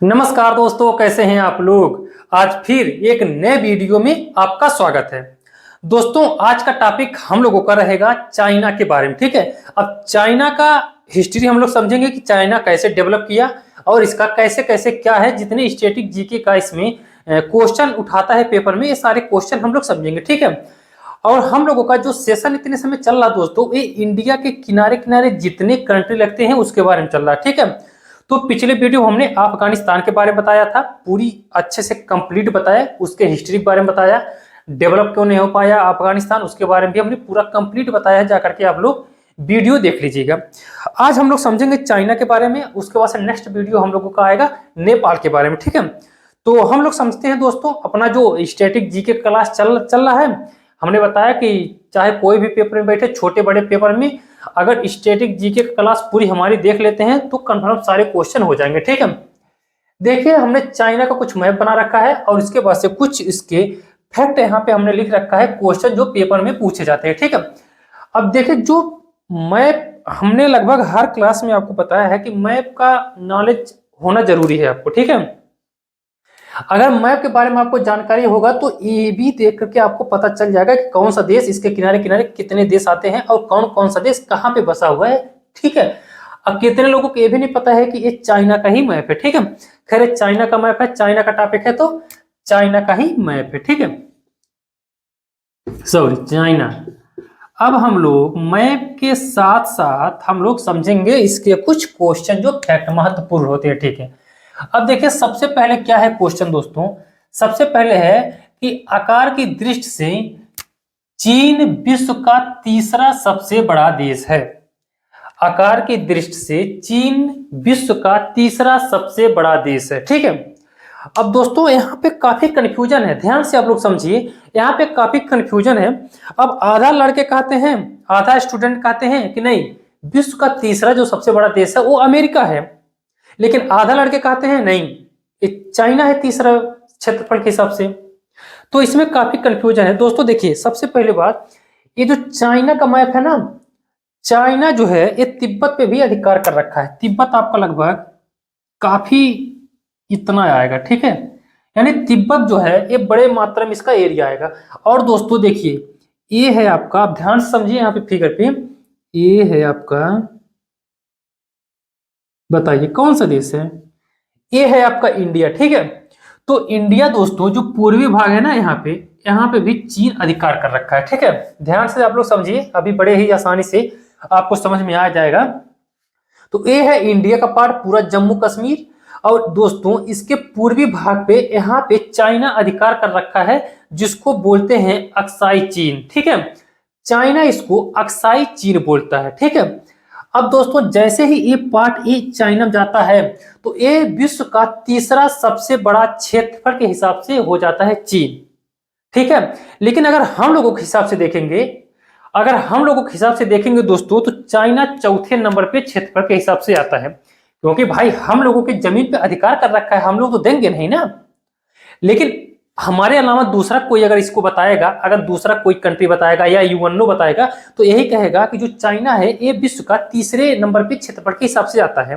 नमस्कार दोस्तों, कैसे हैं आप लोग। आज फिर एक नए वीडियो में आपका स्वागत है। दोस्तों, आज का टॉपिक हम लोगों का रहेगा चाइना के बारे में। ठीक है, अब चाइना का हिस्ट्री हम लोग समझेंगे कि चाइना कैसे डेवलप किया और इसका कैसे कैसे क्या है। जितने स्टैटिक जीके का इसमें क्वेश्चन उठाता है पेपर में, ये सारे क्वेश्चन हम लोग समझेंगे। ठीक है, और हम लोगों का जो सेशन इतने समय चल रहा दोस्तों, ये इंडिया के किनारे किनारे जितने कंट्री लगते हैं उसके बारे में चल रहा है। ठीक है, तो पिछले वीडियो हमने अफगानिस्तान के बारे में बताया था, पूरी अच्छे से कंप्लीट बताया, उसके हिस्ट्री के बारे में बताया, डेवलप क्यों नहीं हो पाया अफगानिस्तान उसके बारे में भी हमने पूरा कंप्लीट बताया। जाकर के आप लोग वीडियो देख लीजिएगा। आज हम लोग समझेंगे चाइना के बारे में, उसके बाद से नेक्स्ट वीडियो हम लोगों का आएगा नेपाल के बारे में। ठीक है, तो हम लोग समझते हैं दोस्तों, अपना जो स्टैटिक जीके क्लास चल रहा है, हमने बताया कि चाहे कोई भी पेपर में बैठे, छोटे बड़े पेपर में, अगर स्टैटिक जीके क्लास पूरी हमारी देख लेते हैं तो कंफर्म सारे क्वेश्चन हो जाएंगे। ठीक है, देखिए हमने चाइना का कुछ मैप बना रखा है और इसके बाद से कुछ इसके फैक्ट यहाँ पे हमने लिख रखा है, क्वेश्चन जो पेपर में पूछे जाते हैं। ठीक है, अब देखिए जो मैप हमने लगभग हर क्लास में आपको बताया है कि मैप का नॉलेज होना जरूरी है आपको। ठीक है, अगर मैप के बारे में आपको जानकारी होगा तो ये भी देख करके आपको पता चल जाएगा कि कौन सा देश, इसके किनारे किनारे कितने देश आते हैं और कौन कौन सा देश कहाँ पे बसा हुआ है। ठीक है, अब कितने लोगों को ये भी नहीं पता है कि ये चाइना का ही मैप है। ठीक है, खैर चाइना का मैप है, चाइना का टॉपिक है तो चाइना का ही मैप है। ठीक है, सॉरी चाइना। अब हम लोग मैप के साथ साथ हम लोग समझेंगे इसके कुछ क्वेश्चन जो फैक्ट महत्वपूर्ण होते हैं। ठीक है, अब देखिए सबसे पहले क्या है क्वेश्चन दोस्तों, सबसे पहले है कि आकार की दृष्टि से चीन विश्व का तीसरा सबसे बड़ा देश है। आकार की दृष्टि से चीन विश्व का तीसरा सबसे बड़ा देश है। ठीक है, अब दोस्तों यहाँ पे काफी कंफ्यूजन है, ध्यान से आप लोग समझिए, यहाँ पे काफी कंफ्यूजन है। अब आधा लड़के कहते हैं, आधा स्टूडेंट कहते हैं कि नहीं, विश्व का तीसरा जो सबसे बड़ा देश है वो अमेरिका है, लेकिन आधा लड़के कहते हैं नहीं, ये चाइना है तीसरा क्षेत्रफल के हिसाब से। तो इसमें काफी कंफ्यूजन है दोस्तों। देखिए सबसे पहले बात, ये जो चाइना का मैप है ना, चाइना जो है ये तिब्बत पे भी अधिकार कर रखा है। तिब्बत आपका लगभग काफी इतना आएगा। ठीक है, यानी तिब्बत जो है ये बड़े मात्रा में इसका एरिया आएगा। और दोस्तों देखिए ये है आपका, आप ध्यान से समझिए यहाँ पे फिगर पे, ये है आपका, बताइए कौन सा देश है, ये है आपका इंडिया। ठीक है, तो इंडिया दोस्तों जो पूर्वी भाग है ना, यहाँ पे भी चीन अधिकार कर रखा है। ठीक है, ध्यान से आप लोग समझिए, अभी बड़े ही आसानी से आपको समझ में आ जाएगा। तो ये है इंडिया का पार्ट, पूरा जम्मू कश्मीर, और दोस्तों इसके पूर्वी भाग पे यहाँ पे चाइना अधिकार कर रखा है, जिसको बोलते हैं अक्साई चीन। ठीक है, चाइना इसको अक्साई चीन बोलता है। ठीक है, अब दोस्तों जैसे ही ये पार्ट ये चाइना में जाता है तो ये विश्व का तीसरा सबसे बड़ा क्षेत्रफल के हिसाब से हो जाता है चीन। ठीक है, लेकिन अगर हम लोगों के हिसाब से देखेंगे, अगर हम लोगों के हिसाब से देखेंगे दोस्तों, तो चाइना चौथे नंबर पे क्षेत्रफल के हिसाब से आता है, क्योंकि भाई हम लोगों की जमीन पे अधिकार कर रखा है, हम लोग तो देंगे नहीं ना। लेकिन हमारे अलावा दूसरा कोई अगर इसको बताएगा, अगर दूसरा कोई कंट्री बताएगा या यूएनओ बताएगा, तो यही कहेगा कि जो चाइना है ये विश्व का तीसरे नंबर पे क्षेत्रफल के हिसाब से आता है।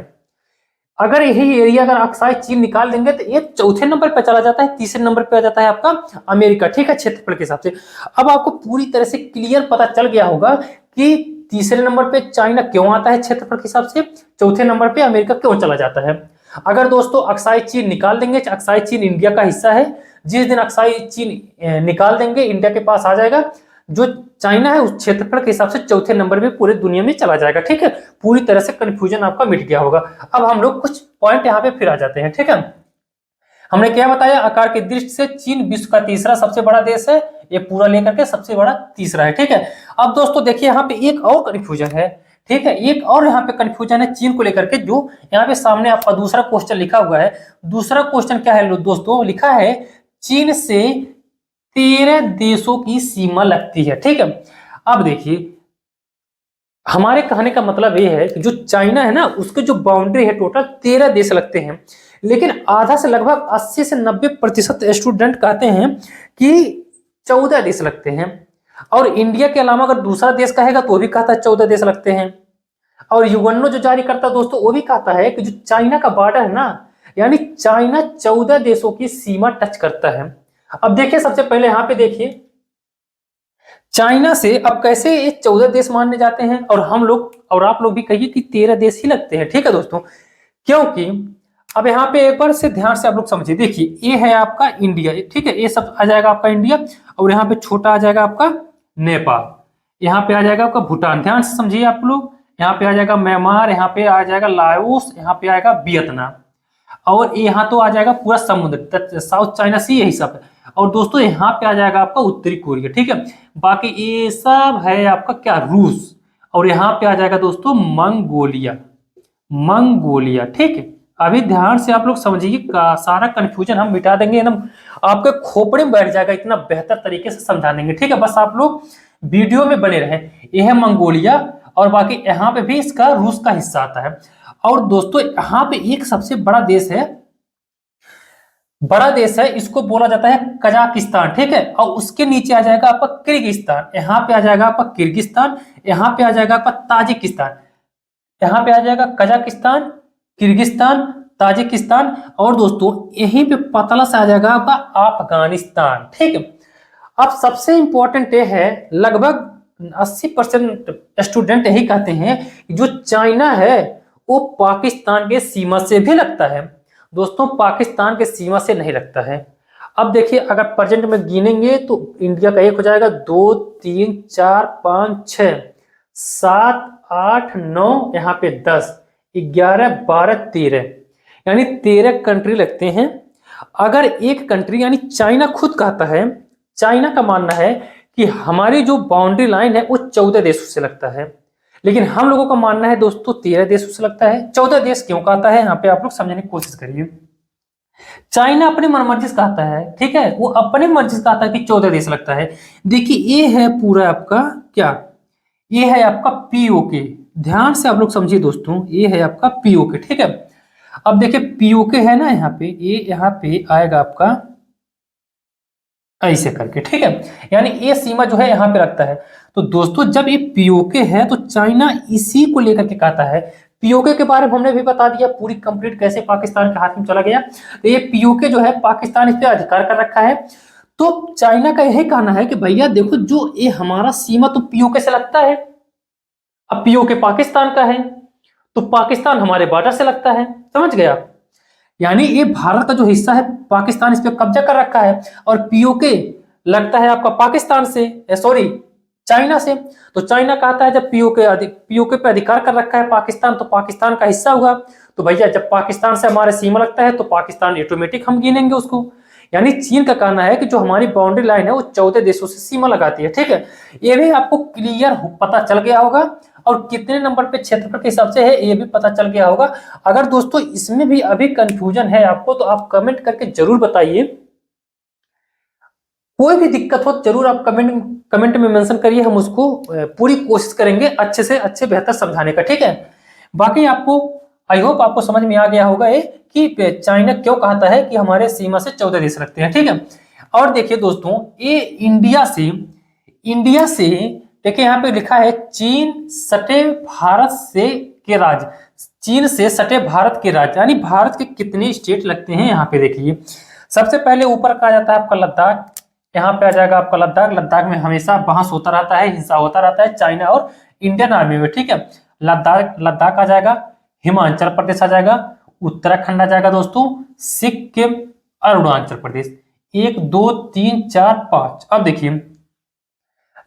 अगर यही एरिया अगर अक्साई चीन निकाल देंगे तो ये चौथे नंबर पे चला जाता है, तीसरे नंबर पे आ जाता है आपका अमेरिका। ठीक है, क्षेत्रफल के हिसाब से। अब आपको पूरी तरह से क्लियर पता चल गया होगा कि तीसरे नंबर पे चाइना क्यों आता है क्षेत्रफल के हिसाब से, चौथे नंबर पे अमेरिका क्यों चला जाता है। अगर दोस्तों अक्साई चीन निकाल देंगे, अक्साई चीन इंडिया का हिस्सा है, जिस दिन अक्साई चीन निकाल देंगे इंडिया के पास आ जाएगा, जो चाइना है उस क्षेत्रफल के हिसाब से चौथे नंबर पे पूरे दुनिया में चला जाएगा। ठीक है, पूरी तरह से कंफ्यूजन आपका मिट गया होगा। अब हम लोग कुछ पॉइंट यहाँ पे फिर आ जाते हैं। ठीक है, हमने क्या बताया, आकार की दृष्टि से चीन विश्व का तीसरा सबसे बड़ा देश है, ये पूरा लेकर के सबसे बड़ा तीसरा है। ठीक है, अब दोस्तों देखिए यहाँ पे एक और कंफ्यूजन है। ठीक है, एक और यहाँ पे कंफ्यूजन है चीन को लेकर के, जो यहाँ पे सामने आपका दूसरा क्वेश्चन लिखा हुआ है। दूसरा क्वेश्चन क्या है दोस्तों, लिखा है चीन से 13 देशों की सीमा लगती है। ठीक है, अब देखिए हमारे कहने का मतलब ये है कि जो चाइना है ना, उसके जो बाउंड्री है टोटल 13 देश लगते हैं, लेकिन आधा से लगभग 80 से 90% स्टूडेंट कहते हैं कि 14 देश लगते हैं। और इंडिया के अलावा अगर दूसरा देश कहेगा तो भी कहता है 14 देश लगते हैं। और यूएनओ जो जारी करता है दोस्तों, वो भी कहता है कि जो चाइना का बॉर्डर है ना, यानी चाइना 14 देशों की सीमा टच करता है। अब देखिए सबसे पहले यहाँ पे देखिए चाइना से अब कैसे ये 14 देश मानने जाते हैं, और हम लोग और आप लोग भी कहिए कि 13 देश ही लगते हैं। ठीक है दोस्तों, क्योंकि अब यहाँ पे एक बार से ध्यान से आप लोग समझिए, देखिए ये है आपका इंडिया, ठीक है, ये सब आ जाएगा आपका इंडिया, और यहाँ पे छोटा आ जाएगा आपका नेपाल, यहाँ पे आ जाएगा आपका भूटान, ध्यान से समझिए आप लोग, यहाँ पे आ जाएगा म्यांमार, यहाँ पे आ जाएगा लाओस, यहाँ पे आएगा वियतनाम, और यहाँ तो आ जाएगा पूरा समुद्र, साउथ चाइना सी, यही सब है। और दोस्तों यहाँ पे आ जाएगा आपका उत्तरी कोरिया, ठीक है, बाकी ये सब है आपका क्या, रूस, और यहाँ पे आ जाएगा दोस्तों मंगोलिया, मंगोलिया, ठीक है। अभी ध्यान से आप लोग समझिए, सारा कंफ्यूजन हम मिटा देंगे, एकदम आपके खोपड़े में बैठ जाएगा, इतना बेहतर तरीके से समझा देंगे, ठीक है। बस आप लोग वीडियो में बने रहे। यह है मंगोलिया, और बाकी यहाँ पे भी इसका रूस का हिस्सा आता है। और दोस्तों यहाँ पे एक सबसे बड़ा देश है, इसको बोला जाता है कजाकिस्तान, ठीक है, और उसके नीचे आ जाएगा आपका किर्गिस्तान, यहाँ पे आ जाएगा आपका किर्गिस्तान, यहाँ पे आ जाएगा आपका ताजिकिस्तान, यहाँ पे आ जाएगा कजाकिस्तान, किर्गिस्तान, ताजिकिस्तान, और दोस्तों यहीं पे पतला सा आ जाएगा आपका अफगानिस्तान, ठीक है। अब सबसे इंपॉर्टेंट ये है, लगभग 80% स्टूडेंट यही कहते हैं कि जो चाइना है वो पाकिस्तान के सीमा से भी लगता है। दोस्तों पाकिस्तान के सीमा से नहीं लगता है। अब देखिए अगर प्रेजेंट में गिनेंगे तो इंडिया का एक हो जाएगा, 2 3 4 5 6 7 8 9, यहाँ पे 10 11 12 13, यानी 13 कंट्री लगते हैं। अगर एक कंट्री यानी चाइना खुद कहता है, चाइना का मानना है कि हमारी जो बाउंड्री लाइन है वो 14 देशों से लगता है, लेकिन हम लोगों का मानना है दोस्तों 13 देशों से लगता है। 14 देश क्यों कहता है, यहाँ पे आप लोग समझने की कोशिश करिए। चाइना अपनी मनमर्जी से कहता है, ठीक है, वो अपनी मर्जी से कहता है कि 14 देश लगता है। देखिए ये है पूरा आपका क्या, ये है आपका पीओके, ध्यान से आप लोग समझिए दोस्तों, ये है आपका पीओके, ठीक है। अब देखिए पीओके है ना, यहाँ पे ये यहाँ पे आएगा आपका ऐसे करके, ठीक है, यानी ये सीमा जो है यहाँ पे रखता है। तो दोस्तों जब ये पीओके है तो चाइना इसी को लेकर के कहता है। पीओके के बारे में हमने भी बता दिया पूरी कंप्लीट, कैसे पाकिस्तान के हाथ में चला गया। तो ये पीओके जो है पाकिस्तान इस पे अधिकार कर रखा है। तो चाइना का यही कहना है कि भैया देखो, जो ये हमारा सीमा तो पीओके से लगता है, अब पीओके पाकिस्तान का है तो पाकिस्तान हमारे बॉर्डर से लगता है, समझ गया। यानी ये भारत का जो हिस्सा है पाकिस्तान इस पे कब्जा कर रखा है, और पीओके लगता है आपका पाकिस्तान से, सॉरी चाइना से। तो चाइना कहता है जब पीओके पे अधिकार कर रखा है पाकिस्तान, तो पाकिस्तान का हिस्सा हुआ। तो भैया जब पाकिस्तान से हमारे सीमा लगता है तो पाकिस्तान ऑटोमेटिक हम गिनेंगे उसको। यानी चीन का कहना है कि जो हमारी बाउंड्री लाइन है वो 14 देशों से सीमा लगाती है, ठीक है। ये भी आपको क्लियर पता चल गया होगा, और कितने नंबर पे क्षेत्रफल के हिसाब से है ये भी पता चल गया होगा। अगर दोस्तों इसमें भी अभी कंफ्यूजन है आपको तो आप कमेंट करके जरूर बताइए, कोई भी दिक्कत हो जरूर आप कमेंट में मेंशन करिए, हम उसको पूरी कोशिश करेंगे अच्छे से अच्छे बेहतर समझाने का, ठीक है। बाकी आपको आई होप आपको समझ में आ गया होगा ये कि चाइना क्यों कहता है कि हमारे सीमा से 14 देश रखते हैं, ठीक है। और देखिए दोस्तों ये इंडिया से देखिए यहाँ पे लिखा है चीन सटे भारत से के राज्य, चीन से सटे भारत के राज्य, यानी भारत के कितने स्टेट लगते हैं यहाँ पे देखिए। सबसे पहले ऊपर कहा जाता है आपका लद्दाख, यहाँ पे आ जाएगा आपका लद्दाख। लद्दाख में हमेशा बहस होता रहता है, हिंसा होता रहता है चाइना और इंडियन आर्मी में, ठीक है। लद्दाख आ जाएगा, हिमाचल प्रदेश आ जाएगा, उत्तराखंड आ जाएगा दोस्तों, सिक्किम, अरुणाचल प्रदेश। 1 2 3 4 5। अब देखिए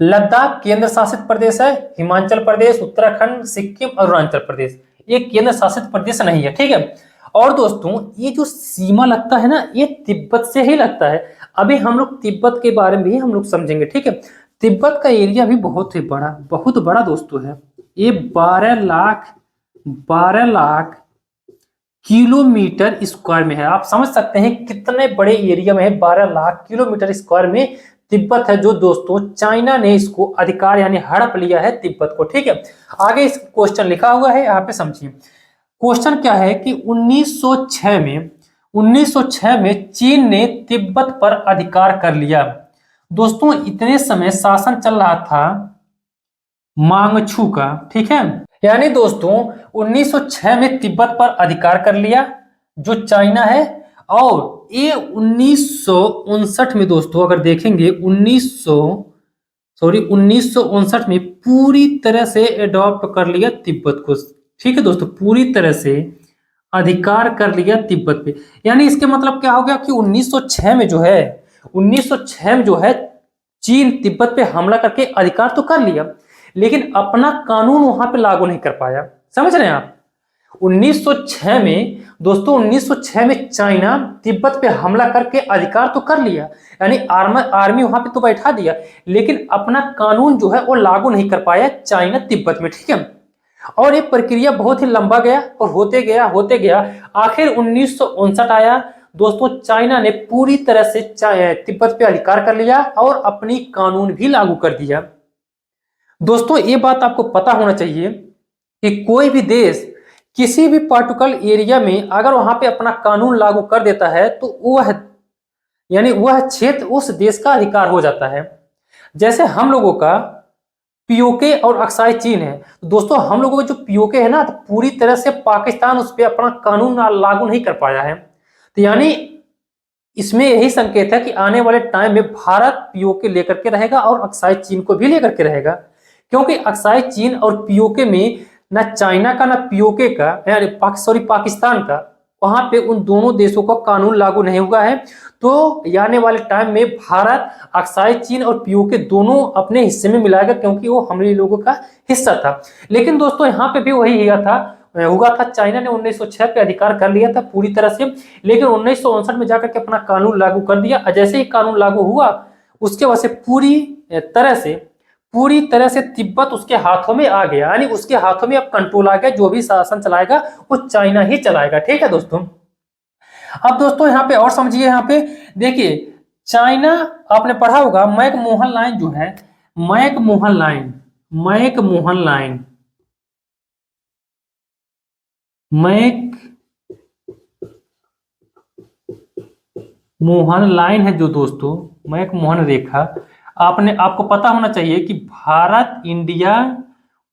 लद्दाख केंद्र शासित प्रदेश है, हिमाचल प्रदेश, उत्तराखंड, सिक्किम, अरुणाचल प्रदेश ये केंद्र शासित प्रदेश नहीं है, ठीक है। और दोस्तों ये जो सीमा लगता है ना ये तिब्बत से ही लगता है। अभी हम लोग तिब्बत के बारे में भी हम लोग समझेंगे, ठीक है। तिब्बत का एरिया भी बहुत बड़ा दोस्तों है। ये 12 लाख किलोमीटर स्क्वायर में है। आप समझ सकते हैं कितने बड़े एरिया में है, 12 लाख किलोमीटर स्क्वायर में तिब्बत है, जो दोस्तों चाइना ने इसको अधिकार यानी हड़प लिया है तिब्बत को, ठीक है। आगे इस क्वेश्चन लिखा हुआ है यहाँ पे समझिए। क्वेश्चन क्या है कि 1906 में चीन ने तिब्बत पर अधिकार कर लिया। दोस्तों इतने समय शासन चल रहा था मांगछू का, ठीक है। यानी दोस्तों 1906 में तिब्बत पर अधिकार कर लिया, जो चाइना है। और ये 1959 में दोस्तों अगर देखेंगे 1959 में पूरी तरह से एडॉप्ट कर लिया तिब्बत को। ठीक है दोस्तों, पूरी तरह से अधिकार कर लिया तिब्बत पे। यानी इसके मतलब क्या हो गया कि 1906 में जो है 1906 में जो है चीन तिब्बत पे हमला करके अधिकार तो कर लिया, लेकिन अपना कानून वहां पे लागू नहीं कर पाया। समझ रहे हैं आप? 1906 में दोस्तों 1906 में चाइना तिब्बत पे हमला करके अधिकार तो कर लिया, यानी आर्मी वहां पे तो बैठा दिया, लेकिन अपना कानून जो है वो लागू नहीं कर पाया चाइना तिब्बत में। ठीक है, और ये प्रक्रिया बहुत ही लंबा गया और होते गया आखिर 1959 आया दोस्तों। चाइना ने पूरी तरह से तिब्बत पे अधिकार कर लिया और अपनी कानून भी लागू कर दिया। दोस्तों ये बात आपको पता होना चाहिए कि कोई भी देश किसी भी पर्टिकुलर एरिया में अगर वहां पे अपना कानून लागू कर देता है तो वह यानी वह क्षेत्र उस देश का अधिकार हो जाता है। जैसे हम लोगों का पीओके और अक्साई चीन है, तो दोस्तों हम लोगों का जो पीओके है ना, तो पूरी तरह से पाकिस्तान उस पर अपना कानून लागू नहीं कर पाया है। तो यानी इसमें यही संकेत है कि आने वाले टाइम में भारत पीओके लेकर के रहेगा और अक्साई चीन को भी लेकर के रहेगा, क्योंकि अक्साई चीन और पीओके में ना चाइना का ना पीओके का पाकिस्तान का, वहां पे उन दोनों देशों का कानून लागू नहीं हुआ है। तो आने वाले टाइम में भारत अक्साई चीन और पीओके दोनों अपने हिस्से में मिलाएगा, क्योंकि वो हम लोगों का हिस्सा था। लेकिन दोस्तों यहाँ पे भी वही हुआ था चाइना ने 1906 पे अधिकार कर लिया था पूरी तरह से, लेकिन 1959 में जाकर के अपना कानून लागू कर दिया। जैसे ही कानून लागू हुआ उसके वजह से पूरी तरह से तिब्बत उसके हाथों में आ गया, यानी उसके हाथों में अब कंट्रोल आ गया। जो भी शासन चलाएगा वो चाइना ही चलाएगा। ठीक है दोस्तों, अब दोस्तों यहाँ पे और समझिए, यहाँ पे देखिए चाइना, आपने पढ़ा होगा मैकमोहन लाइन जो है, मैकमोहन लाइन है जो दोस्तों, मैकमोहन रेखा, आपको पता होना चाहिए कि भारत, इंडिया,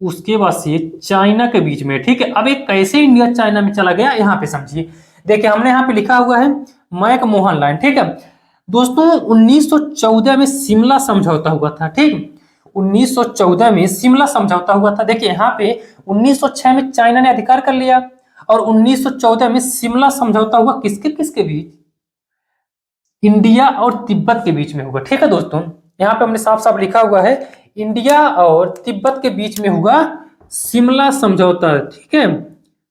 उसके बाद से चाइना के बीच में। ठीक है, अब एक कैसे इंडिया चाइना में चला गया यहाँ पे समझिए। देखिए हमने यहाँ पे लिखा हुआ है मैकमोहन लाइन। ठीक है दोस्तों, 1914 में शिमला समझौता हुआ था। ठीक, 1914 में शिमला समझौता हुआ था। देखिए यहाँ पे 1906 में चाइना ने अधिकार कर लिया और 1914 में शिमला समझौता हुआ किसके बीच? इंडिया और तिब्बत के बीच में होगा। ठीक है दोस्तों, यहाँ पे हमने साफ साफ लिखा हुआ है इंडिया और तिब्बत के बीच में हुआ शिमला समझौता। ठीक है,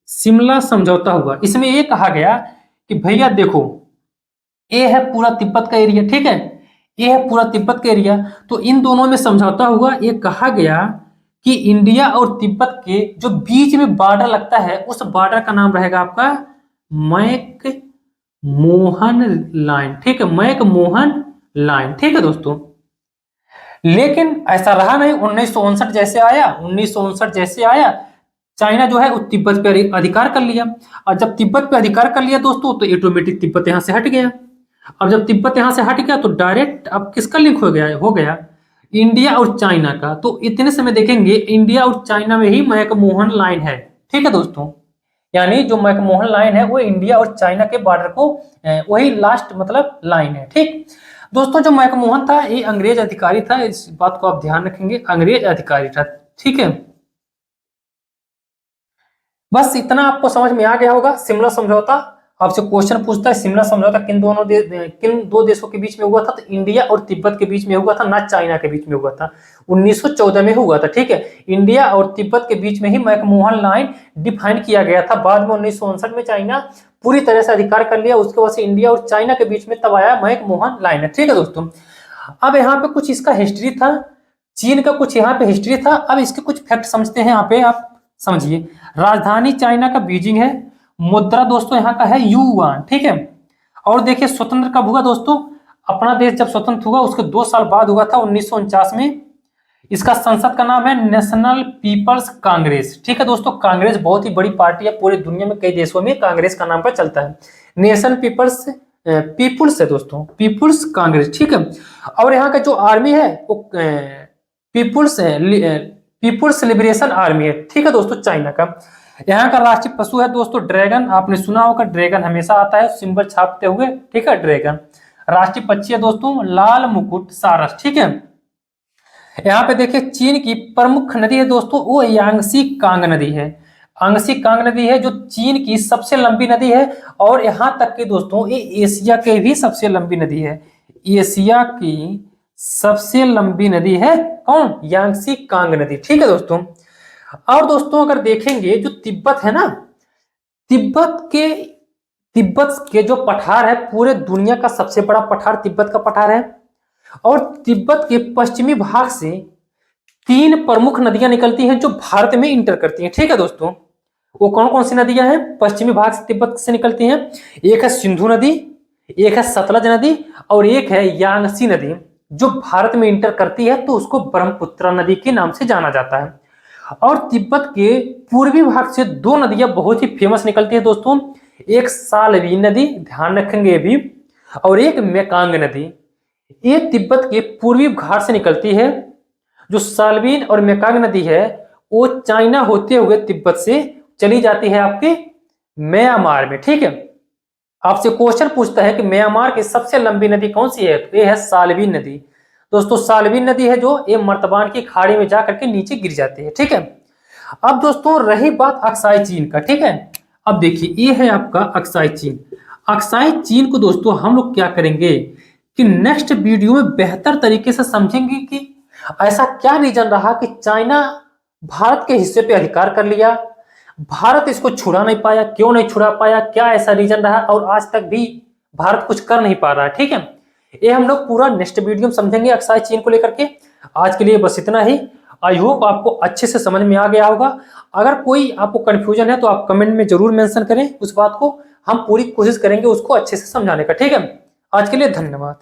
शिमला समझौता हुआ। इसमें ये कहा गया कि भैया देखो, ये है पूरा तिब्बत का एरिया। ठीक है, ये है पूरा तिब्बत का एरिया, तो इन दोनों में समझौता हुआ। ये कहा गया कि इंडिया और तिब्बत के जो बीच में बॉर्डर लगता है उस बॉर्डर का नाम रहेगा आपका मैक मोहन लाइन। ठीक है, मैकमोहन लाइन। ठीक है दोस्तों, लेकिन ऐसा रहा नहीं। 1959 जैसे आया चाइना जो है वो तिब्बत पे अधिकार कर लिया। और जब तिब्बत पे अधिकार कर लिया दोस्तों, तो ऑटोमेटिक तिब्बत यहां से हट गया। अब जब तिब्बत यहां से हट गया तो डायरेक्ट अब किसका लिंक हो गया इंडिया और चाइना का। तो इतने समय देखेंगे इंडिया और चाइना में ही मैकमोहन लाइन है। ठीक है दोस्तों, यानी जो मैकमोहन लाइन है वो इंडिया और चाइना के बॉर्डर को वही लास्ट मतलब लाइन है। ठीक दोस्तों, जो मैकमोहन था ये अंग्रेज अधिकारी था, इस बात को आप ध्यान रखेंगे, अंग्रेज अधिकारी था। ठीक है, बस इतना आपको समझ में आ गया होगा। शिमला समझौता आपसे क्वेश्चन पूछता है, शिमला समझौता किन दो देशों के बीच में हुआ था? तो इंडिया और तिब्बत के बीच में हुआ था, ना चाइना के बीच में हुआ था। 1914 में हुआ था। ठीक है, इंडिया और तिब्बत के बीच में ही मैकमोहन लाइन डिफाइन किया गया था। बाद में 1959 में चाइना पूरी तरह से अधिकार कर लिया, उसके बाद से इंडिया और चाइना के बीच में तब आया मैकमोहन लाइन। ठीक है दोस्तों, अब यहाँ पे कुछ इसका हिस्ट्री था, चीन का कुछ यहाँ पे हिस्ट्री था। अब इसके कुछ फैक्ट समझते हैं। यहाँ पे आप समझिए, राजधानी चाइना का बीजिंग है, मुद्रा दोस्तों यहाँ का है युआन। ठीक है, और देखिए स्वतंत्र कब हुआ दोस्तों? अपना देश जब स्वतंत्र हुआ उसके 2 साल बाद हुआ था, 1949 में। इसका संसद का नाम है नेशनल पीपल्स कांग्रेस। ठीक है दोस्तों, कांग्रेस बहुत ही बड़ी पार्टी है, पूरी दुनिया में कई देशों में कांग्रेस का नाम पर चलता है। नेशनल पीपुल्स है दोस्तों, पीपुल्स कांग्रेस। ठीक है, और यहाँ का जो आर्मी है वो पीपुल्स लिबरेशन आर्मी है। ठीक है दोस्तों, चाइना का। यहाँ का राष्ट्रीय पशु है दोस्तों ड्रैगन, आपने सुना होगा ड्रैगन हमेशा आता है सिंबल छापते हुए, ठीक है ड्रैगन। राष्ट्रीय पक्षी है दोस्तों लाल मुकुट सारस, ठीक है। यहाँ पे देखिए चीन की प्रमुख नदी है दोस्तों, वो यांगसी कांग नदी है। यांगसी कांग नदी है जो चीन की सबसे लंबी नदी है, और यहाँ तक कि दोस्तों ये एशिया के भी सबसे लंबी नदी है। एशिया की सबसे लंबी नदी है कौन? यांगसी कांग नदी, ठीक है दोस्तों। और दोस्तों अगर देखेंगे जो तिब्बत है ना, तिब्बत के जो पठार है, पूरे दुनिया का सबसे बड़ा पठार तिब्बत का पठार है। और तिब्बत के पश्चिमी भाग से 3 प्रमुख नदियां निकलती हैं जो भारत में इंटर करती हैं, ठीक है दोस्तों। वो कौन कौन सी नदियां हैं पश्चिमी भाग से तिब्बत से निकलती हैं? एक है सिंधु नदी, एक है सतलज नदी, और एक है यांगसी नदी जो भारत में इंटर करती है, तो उसको ब्रह्मपुत्र नदी के नाम से जाना जाता है। और तिब्बत के पूर्वी भाग से 2 नदियां बहुत ही फेमस निकलती है दोस्तों, एक सालवीन नदी, ध्यान रखेंगे ये भी, और एक मेकांग नदी। ये तिब्बत के पूर्वी घाट से निकलती है। जो सालवीन और मेकांग नदी है वो चाइना होते हुए तिब्बत से चली जाती है आपके म्यांमार में, ठीक है। आपसे क्वेश्चन पूछता है कि म्यांमार की सबसे लंबी नदी कौन सी है, तो ये है सालवीन नदी। दोस्तों सालवीन नदी है जो ये मर्तबान की खाड़ी में जाकर के नीचे गिर जाती है, ठीक है। अब दोस्तों रही बात अक्साई चीन का, ठीक है। अब देखिए ये है आपका अक्साई चीन। अक्साई चीन को दोस्तों हम लोग क्या करेंगे कि नेक्स्ट वीडियो में बेहतर तरीके से समझेंगे कि ऐसा क्या रीजन रहा कि चाइना भारत के हिस्से पे अधिकार कर लिया, भारत इसको छुड़ा नहीं पाया, क्यों नहीं छुड़ा पाया, क्या ऐसा रीजन रहा, और आज तक भी भारत कुछ कर नहीं पा रहा है, ठीक है। ये हम लोग पूरा नेक्स्ट वीडियो में समझेंगे अक्साई चीन को लेकर के। आज के लिए बस इतना ही। आई होप आपको अच्छे से समझ में आ गया होगा। अगर कोई आपको कंफ्यूजन है तो आप कमेंट में जरूर मेंशन करें उस बात को, हम पूरी कोशिश करेंगे उसको अच्छे से समझाने का, ठीक है। आज के लिए धन्यवाद।